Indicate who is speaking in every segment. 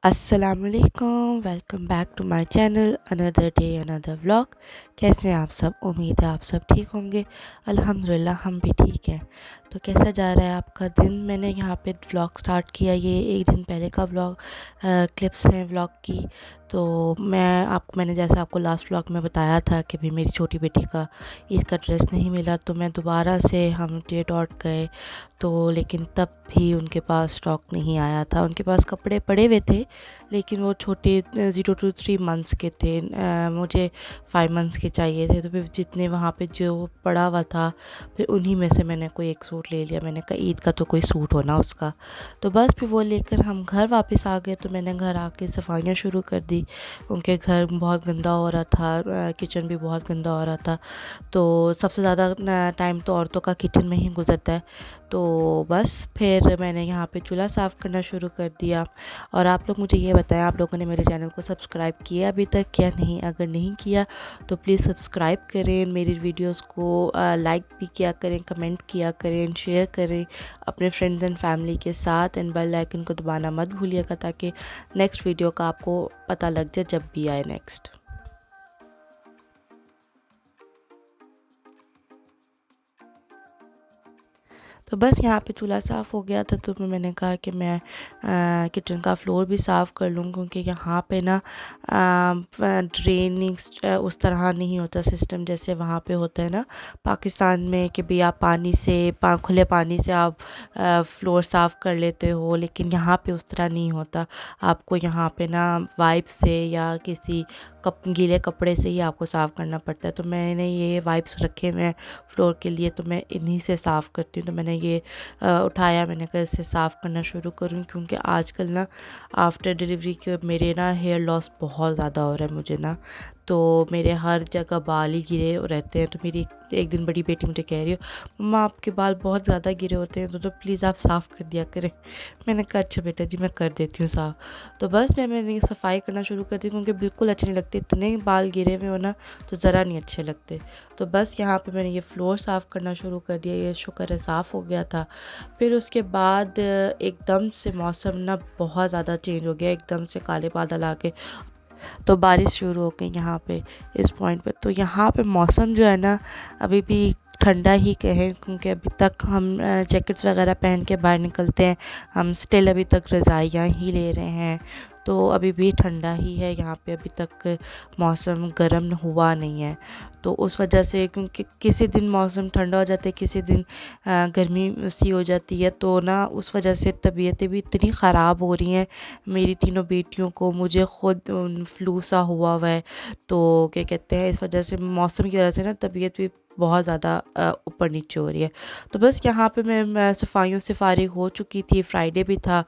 Speaker 1: अस्सलामुअलैकुम, welcome back to my channel. Another day another vlog. कैसे हैं आप सब? उम्मीद है आप सब ठीक होंगे। अल्हम्दुलिल्लाह हम भी ठीक हैं। तो कैसा जा रहा है आपका दिन? मैंने यहाँ पे व्लॉग स्टार्ट किया, ये एक दिन पहले का व्लॉग क्लिप्स हैं व्लॉग की। तो मैंने जैसे आपको लास्ट व्लॉग में बताया था कि भाई मेरी छोटी बेटी का ईद का ड्रेस नहीं मिला, तो मैं दोबारा से हम डे डॉट गए। तो लेकिन तब भी उनके पास स्टॉक नहीं आया था। उनके पास कपड़े पड़े हुए थे, लेकिन वो छोटे 0 to 3 मंथ्स के थे। मुझे 5 मंथ्स के चाहिए थे। तो फिर जितने वहाँ पे जो पड़ा हुआ था, फिर उन्हीं में से मैंने कोई एक सूट ले लिया। मैंने कहा ईद का तो कोई सूट होना उसका। तो बस फिर वो लेकर हम घर वापस आ गए। तो मैंने घर आके सफाइयाँ शुरू कर दी। उनके घर बहुत गंदा हो रहा था, किचन भी बहुत गंदा हो रहा था। तो सबसे ज़्यादा टाइम तो औरतों का किचन में ही गुजरता है। तो बस फिर मैंने यहाँ पे चूल्हा साफ़ करना शुरू कर दिया। और आप लोग मुझे ये बताएं, आप लोगों ने मेरे चैनल को सब्सक्राइब किया अभी तक या नहीं? अगर नहीं किया तो प्लीज़ सब्सक्राइब करें, मेरी वीडियोस को लाइक भी किया करें, कमेंट किया करें, शेयर करें अपने फ्रेंड्स एंड फैमिली के साथ। एंड बेल आइकन को दबाना मत भूलिएगा, ताकि नेक्स्ट वीडियो का आपको पता लग जाए जब भी आए नेक्स्ट। तो बस यहाँ पे चूल्हा साफ़ हो गया था, तो मैंने कहा कि मैं किचन का फ्लोर भी साफ़ कर लूँ, क्योंकि यहाँ पे ना ड्रेनिंग उस तरह नहीं होता सिस्टम जैसे वहाँ पे होता है ना पाकिस्तान में, कि भाई आप पानी से खुले पानी से आप फ्लोर साफ़ कर लेते हो। लेकिन यहाँ पे उस तरह नहीं होता। आपको यहाँ पे ना वाइप से या किसी गीले कपड़े से ही आपको साफ़ करना पड़ता है। तो मैंने ये वाइप्स रखे हुए हैं फ्लोर के लिए, तो मैं इन्हीं से साफ़ करती हूँ। तो मैंने ये उठाया, मैंने कहा इससे साफ़ करना शुरू करूँ, क्योंकि आजकल ना आफ्टर डिलीवरी के मेरे ना हेयर लॉस बहुत ज़्यादा हो रहा है मुझे ना। तो मेरे हर जगह बाल ही गिरे रहते हैं। तो मेरी एक दिन बड़ी बेटी मुझे कह रही हो, मम्मा आपके बाल बहुत ज़्यादा गिरे होते हैं, तो प्लीज़ आप साफ़ कर दिया करें। मैंने कहा अच्छा बेटा जी, मैं कर देती हूँ साफ़। तो बस मैंने सफाई करना शुरू कर दी, क्योंकि बिल्कुल अच्छे नहीं लगते। इतने बाल गिरे हुए हो ना तो ज़रा नहीं अच्छे लगते। तो बस यहाँ पे मैंने ये फ्लोर साफ़ करना शुरू कर दिया। ये शुक्र है साफ़ हो गया था। फिर उसके बाद एकदम से मौसम ना बहुत ज़्यादा चेंज हो गया, एकदम से काले बादल आ गए। तो बारिश शुरू हो गई यहाँ पे इस पॉइंट पे। तो यहाँ पे मौसम जो है ना अभी भी ठंडा ही कहें, क्योंकि अभी तक हम जैकेट्स वगैरह पहन के बाहर निकलते हैं। हम स्टिल अभी तक रज़ाइयाँ ही ले रहे हैं। तो अभी भी ठंडा ही है यहाँ पे, अभी तक मौसम गर्म हुआ नहीं है। तो उस वजह से, क्योंकि किसी दिन मौसम ठंडा हो जाता है, किसी दिन गर्मी सी हो जाती है, तो ना उस वजह से तबीयतें भी इतनी ख़राब हो रही हैं मेरी तीनों बेटियों को। मुझे ख़ुद फ्लू सा हुआ है। तो क्या कहते हैं, इस वजह से मौसम की वजह से ना तबीयत भी बहुत ज़्यादा ऊपर नीचे हो रही है। तो बस यहाँ पे मैं सफाइयों से फ़ारिग हो चुकी थी। फ्राइडे भी था।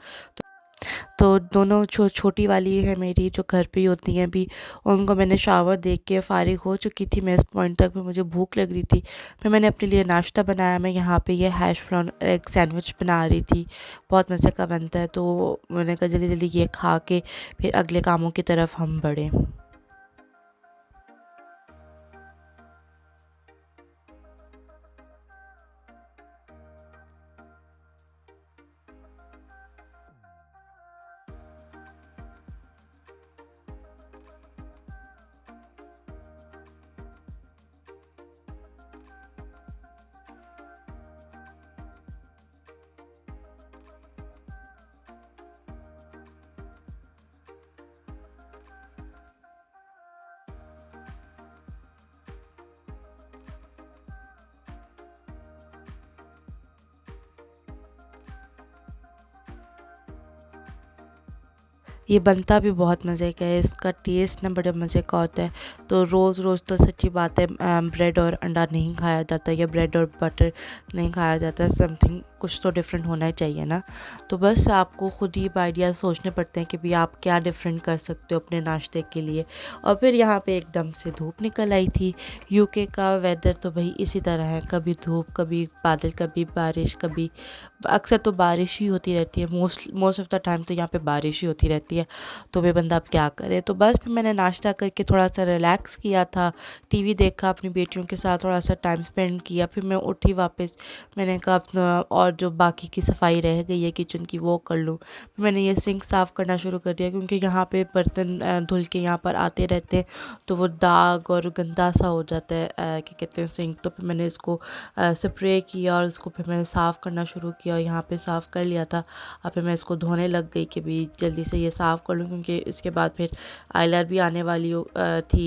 Speaker 1: तो दोनों छोटी वाली है मेरी, जो घर पे ही होती हैं अभी, उनको मैंने शावर दे के फ़ारिग हो चुकी थी मैं इस पॉइंट तक। फिर मुझे भूख लग रही थी, फिर मैंने अपने लिए नाश्ता बनाया। मैं यहाँ पे ये हैश ब्राउन एग सैंडविच बना रही थी, बहुत मज़े का बनता है। तो मैंने कहा जल्दी जल्दी ये खा के फिर अगले कामों की तरफ हम बढ़ें। ये बनता भी बहुत मज़े का है, इसका टेस्ट ना बड़े मज़े का होता है। तो रोज़ रोज़ तो सच्ची बात है ब्रेड और अंडा नहीं खाया जाता, या ब्रेड और बटर नहीं खाया जाता। समथिंग कुछ तो डिफरेंट होना ही चाहिए ना। तो बस आपको ख़ुद ही आइडिया सोचने पड़ते हैं कि भाई आप क्या डिफरेंट कर सकते हो अपने नाश्ते के लिए। और फिर यहाँ पे एकदम से धूप निकल आई थी। यूके का वेदर तो भाई इसी तरह है, कभी धूप, कभी बादल, कभी बारिश, कभी अक्सर तो बारिश ही होती रहती है। मोस्ट ऑफ़ द टाइम तो यहाँ पे बारिश ही होती रहती है। तो वे बंदा अब क्या करे। तो बस फिर मैंने नाश्ता करके थोड़ा सा रिलैक्स किया था, टीवी देखा, अपनी बेटियों के साथ थोड़ा सा टाइम स्पेंड किया। फिर मैं उठी वापस, मैंने कहा और जो बाकी की सफाई रह गई है किचन की वो कर लूँ। फिर मैंने ये सिंक साफ़ करना शुरू कर दिया क्योंकि यहाँ पे बर्तन धुल के यहाँ पर आते रहते हैं तो वो दाग और गंदा सा हो जाता है क्या कहते हैं सिंक। तो फिर मैंने इसको स्प्रे किया और इसको फिर मैंने साफ़ करना शुरू किया और यहाँ पे साफ़ कर लिया था। अब फिर मैं इसको धोने लग गई कि भी जल्दी से ये साफ़ कर लूँ क्योंकि इसके बाद फिर आइलर भी आने वाली थी।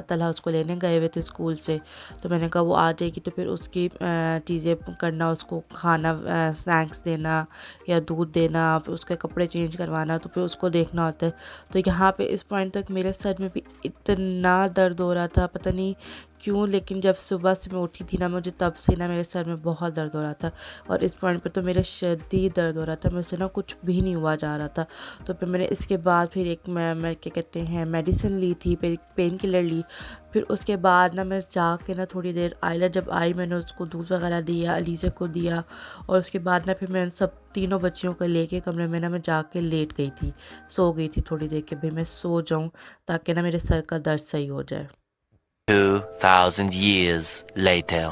Speaker 1: तलहा उसको लेने गए हुए थे स्कूल से, तो मैंने कहा वो आ जाएगी तो फिर उसकी चीज़ें करना, उसको खाना स्नैक्स देना या दूध देना, फिर उसके कपड़े चेंज करवाना, तो फिर उसको देखना होता है। तो यहाँ पे इस पॉइंट तक मेरे सर में भी इतना दर्द हो रहा था, पता नहीं क्यों, लेकिन जब सुबह से मैं उठी थी ना मुझे तब से ना मेरे सर में बहुत दर्द हो रहा था और इस पॉइंट पे तो मेरे शदीद दर्द हो रहा था, मुझसे ना कुछ भी नहीं हुआ जा रहा था। तो फिर मैंने इसके बाद फिर एक मैं क्या कहते हैं मेडिसिन ली थी, पेन किलर ली। फिर उसके बाद ना मैं जाके ना थोड़ी देर आइला जब आई मैंने उसको दूध वगैरह दिया, अलीज़ा को दिया और उसके बाद ना फिर मैं सब तीनों बच्चियों को लेके कमरे में ना मैं जाके लेट गई थी, सो गई थी थोड़ी देर के भाई मैं सो जाऊँ ताकि ना मेरे सर का दर्द सही हो जाए।
Speaker 2: 2,000 years later.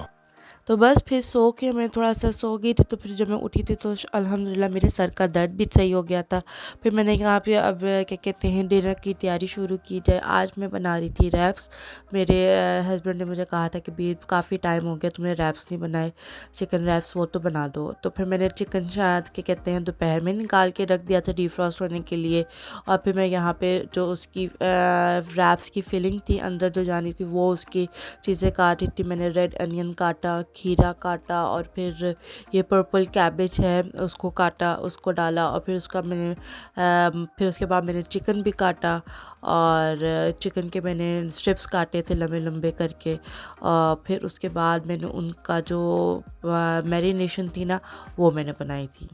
Speaker 1: तो बस फिर सो के मैं थोड़ा सा सो गई थी, तो फिर जब मैं उठी थी तो अल्हम्दुलिल्लाह मेरे सर का दर्द भी सही हो गया था। फिर मैंने यहाँ पे अब क्या कहते हैं डिनर की तैयारी शुरू की जाए। आज मैं बना रही थी रैप्स। मेरे हस्बैंड ने मुझे कहा था कि भी काफ़ी टाइम हो गया तुमने रैप्स नहीं बनाए, चिकन रैप्स वो तो बना दो। तो फिर मैंने चिकन शायद क्या कहते हैं दोपहर में निकाल के रख दिया था डीफ्रॉस्ट होने के लिए, और फिर मैं यहाँ पर जो उसकी रैप्स की फिलिंग थी अंदर जो जानी थी वो उसकी चीज़ें काटी थी। मैंने रेड अनियन काटा, खीरा काटा और फिर ये पर्पल कैबेज है उसको काटा, उसको डाला और फिर उसका मैंने फिर उसके बाद मैंने चिकन भी काटा और चिकन के मैंने स्ट्रिप्स काटे थे लंबे लंबे करके। और फिर उसके बाद मैंने उनका जो मैरिनेशन थी ना वो मैंने बनाई थी।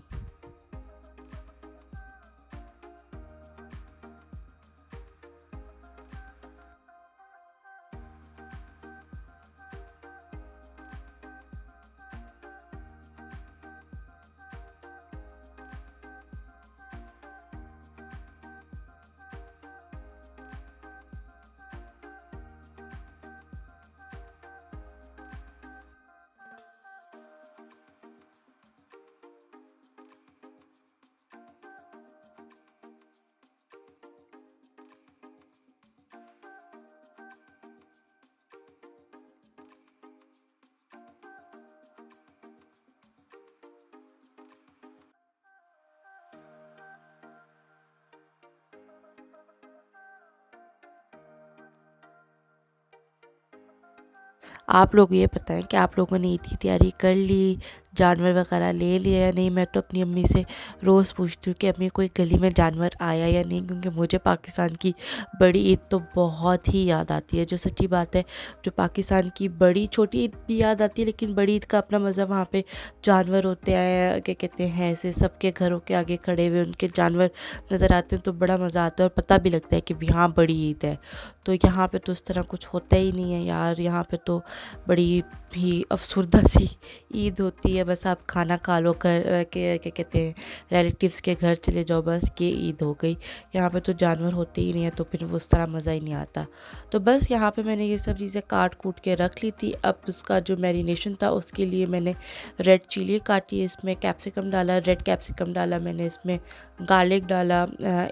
Speaker 1: आप लोग ये बताएं कि आप लोगों ने ईद की तैयारी कर ली, जानवर वगैरह ले लिया या नहीं। मैं तो अपनी अम्मी से रोज़ पूछती हूँ कि अम्मी कोई गली में जानवर आया या नहीं, क्योंकि मुझे पाकिस्तान की बड़ी ईद तो बहुत ही याद आती है। जो सच्ची बात है, जो पाकिस्तान की बड़ी छोटी ईद भी याद आती है, लेकिन बड़ी ईद का अपना मज़ा, वहाँ पे जानवर होते हैं क्या कहते हैं ऐसे सबके घरों के आगे खड़े हुए उनके जानवर नज़र आते हैं तो बड़ा मज़ा आता है और पता भी लगता है कि भी हाँ बड़ी ईद है। तो यहाँ पे तो उस तरह कुछ होता ही नहीं है यार, यहाँ पे तो बड़ी भी अफसरदा सी ईद होती है। बस आप खाना खा लो, घर के क्या कहते हैं रिलेटिव्स के घर चले जाओ, बस ये ईद हो गई। यहाँ पे तो जानवर होते ही नहीं है तो फिर उस तरह मज़ा ही नहीं आता। तो बस यहाँ पे मैंने ये सब चीज़ें काट कूट के रख ली थी। अब उसका जो मैरिनेशन था उसके लिए मैंने रेड चिली काटी, इसमें कैप्सिकम डाला, रेड कैप्सिकम डाला मैंने, इसमें गार्लिक डाला,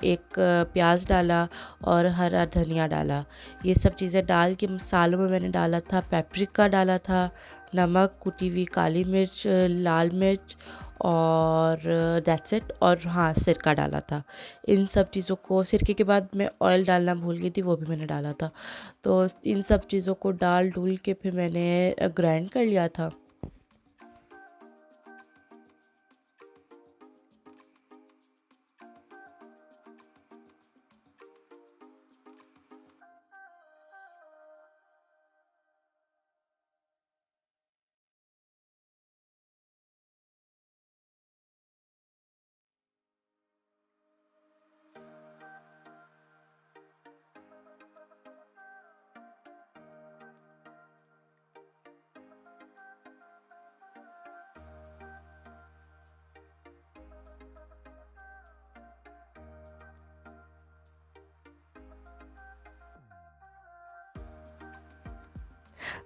Speaker 1: एक प्याज डाला और हरा धनिया डाला। ये सब चीज़ें डाल के मसालों में मैंने डाला था पेपरिका डाला था, नमक, कुटी हुई काली मिर्च, लाल मिर्च और दैट्स इट। और हाँ सिरका डाला था। इन सब चीज़ों को, सिरके के बाद मैं ऑयल डालना भूल गई थी, वो भी मैंने डाला था। तो इन सब चीज़ों को डाल डूल के फिर मैंने ग्राइंड कर लिया था।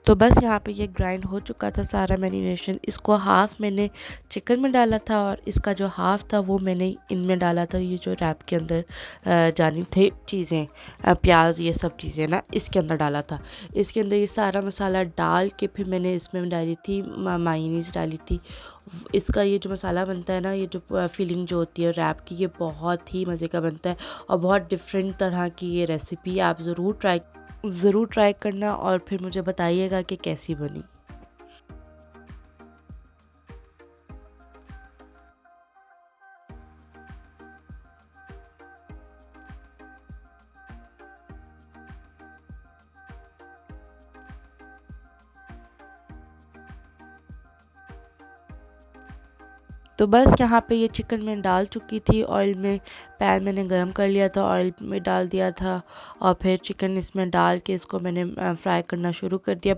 Speaker 1: तो बस यहाँ पे ये ग्राइंड हो चुका था सारा मैरिनेशन। इसको हाफ़ मैंने चिकन में डाला था और इसका जो हाफ़ था वो मैंने इनमें डाला था, ये जो रैप के अंदर जानी थे चीज़ें, प्याज ये सब चीज़ें ना इसके अंदर डाला था। इसके अंदर ये सारा मसाला डाल के फिर मैंने इसमें डाली थी मायोनीज़ डाली थी। इसका ये जो मसाला बनता है ना, ये जो फीलिंग जो होती है रैप की, ये बहुत ही मज़े का बनता है और बहुत डिफरेंट तरह की ये रेसिपी आप ज़रूर ट्राई करना और फिर मुझे बताइएगा कि कैसी बनी। तो बस यहाँ पे ये चिकन मैं डाल चुकी थी ऑयल में। पैन मैंने गरम कर लिया था, ऑयल में डाल दिया था और फिर चिकन इसमें डाल के इसको मैंने फ्राई करना शुरू कर दिया।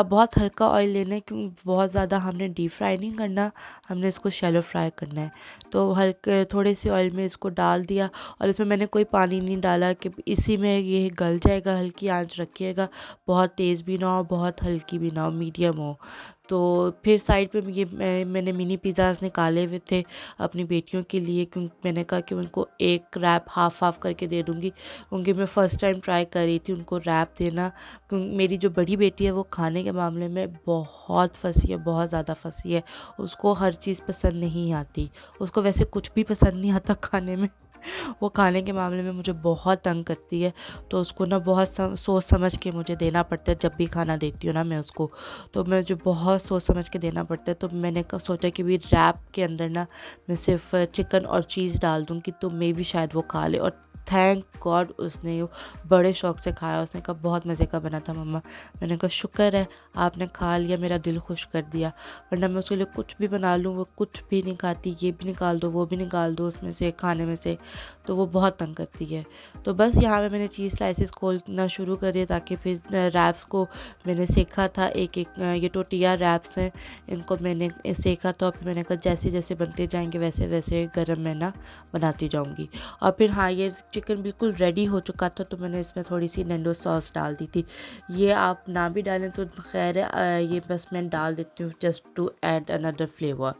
Speaker 1: बहुत हल्का ऑयल लेना है क्योंकि बहुत ज़्यादा हमने डीप फ्राई नहीं करना, हमने इसको शैलो फ्राई करना है। तो हल्के थोड़े से ऑयल में इसको डाल दिया और इसमें मैंने कोई पानी नहीं डाला कि इसी में ये गल जाएगा। हल्की आंच रखिएगा, बहुत तेज़ भी ना हो बहुत हल्की भी ना हो, मीडियम हो। तो फिर साइड पे ये मैंने मिनी पिज़्ज़ाज़ निकाले हुए थे अपनी बेटियों के लिए, क्योंकि मैंने कहा कि उनको एक रैप हाफ़ करके दे दूँगी, क्योंकि मैं फ़र्स्ट टाइम ट्राई कर रही थी उनको रैप देना। क्योंकि मेरी जो बड़ी बेटी है वो खाने के मामले में बहुत फंसी है, बहुत ज़्यादा फंसी है। उसको हर चीज़ पसंद नहीं आती, उसको वैसे कुछ भी पसंद नहीं आता खाने में। वो खाने के मामले में मुझे बहुत तंग करती है, तो उसको ना बहुत सोच समझ के मुझे देना पड़ता है। जब भी खाना देती हूँ ना मैं उसको, तो मैं जो बहुत सोच समझ के देना पड़ता है। तो मैंने सोचा कि भी रैप के अंदर ना मैं सिर्फ चिकन और चीज़ डाल दूँगी तो मे भी शायद वो खा ले। और थैंक गॉड उसने बड़े शौक़ से खाया। उसने कहा बहुत मज़े का बना था मम्मा। मैंने कहा शुक्र है आपने खा लिया, मेरा दिल खुश कर दिया, वरना मैं उसके लिए कुछ भी बना लूँ वो कुछ भी नहीं खाती। ये भी निकाल दो, वो भी निकाल दो उसमें से, खाने में से, तो वो बहुत तंग करती है। तो बस यहाँ पे मैंने चीज़ स्लाइसेस खोलना शुरू कर दिया ताकि फिर रैप्स को मैंने सेका था। एक ये टोटिया रैप्स हैं, इनको मैंने सेका था और फिर मैंने कहा जैसे जैसे बनते जाएंगे वैसे वैसे गरम मैं ना बनाती जाऊँगी। और फिर हाँ, ये चिकन बिल्कुल रेडी हो चुका था तो मैंने इसमें थोड़ी सी नैंडो सॉस डाल दी थी। ये आप ना भी डालें तो खैर है, ये बस मैं डाल देती हूँ just to add another flavour.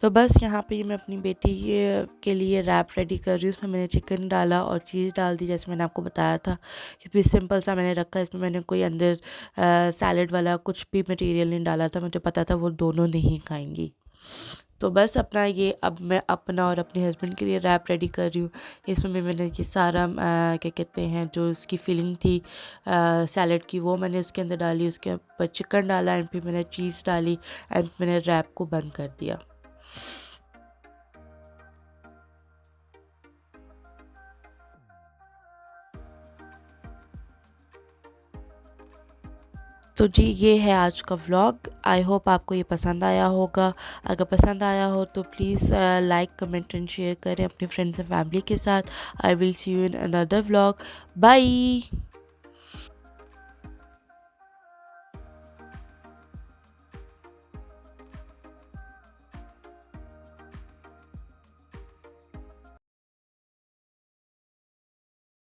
Speaker 1: तो बस यहाँ पे मैं अपनी बेटी के लिए रैप रेडी कर रही हूँ। उसमें मैंने चिकन डाला और चीज़ डाल दी जैसे मैंने आपको बताया था कि भी सिंपल सा मैंने रखा। इसमें मैंने कोई अंदर सैलेड वाला कुछ भी मटेरियल नहीं डाला था, मुझे पता था वो दोनों नहीं खाएंगी। तो बस अपना ये अब मैं अपना और अपने हस्बैंड के लिए रैप रेडी कर रही हूँ। इसमें मैंने ये सारा क्या कहते हैं जो इसकी फीलिंग थी सैलेड की वो मैंने इसके अंदर डाली, उसके ऊपर चिकन डाला एंड फिर मैंने चीज़ डाली एंड मैंने रैप को बंद कर दिया। तो जी ये है आज का व्लॉग। आई होप आपको ये पसंद आया होगा। अगर पसंद आया हो तो please like comment and share करें अपने फ्रेंड्स एंड फैमिली के साथ। I will see you in another vlog. Bye.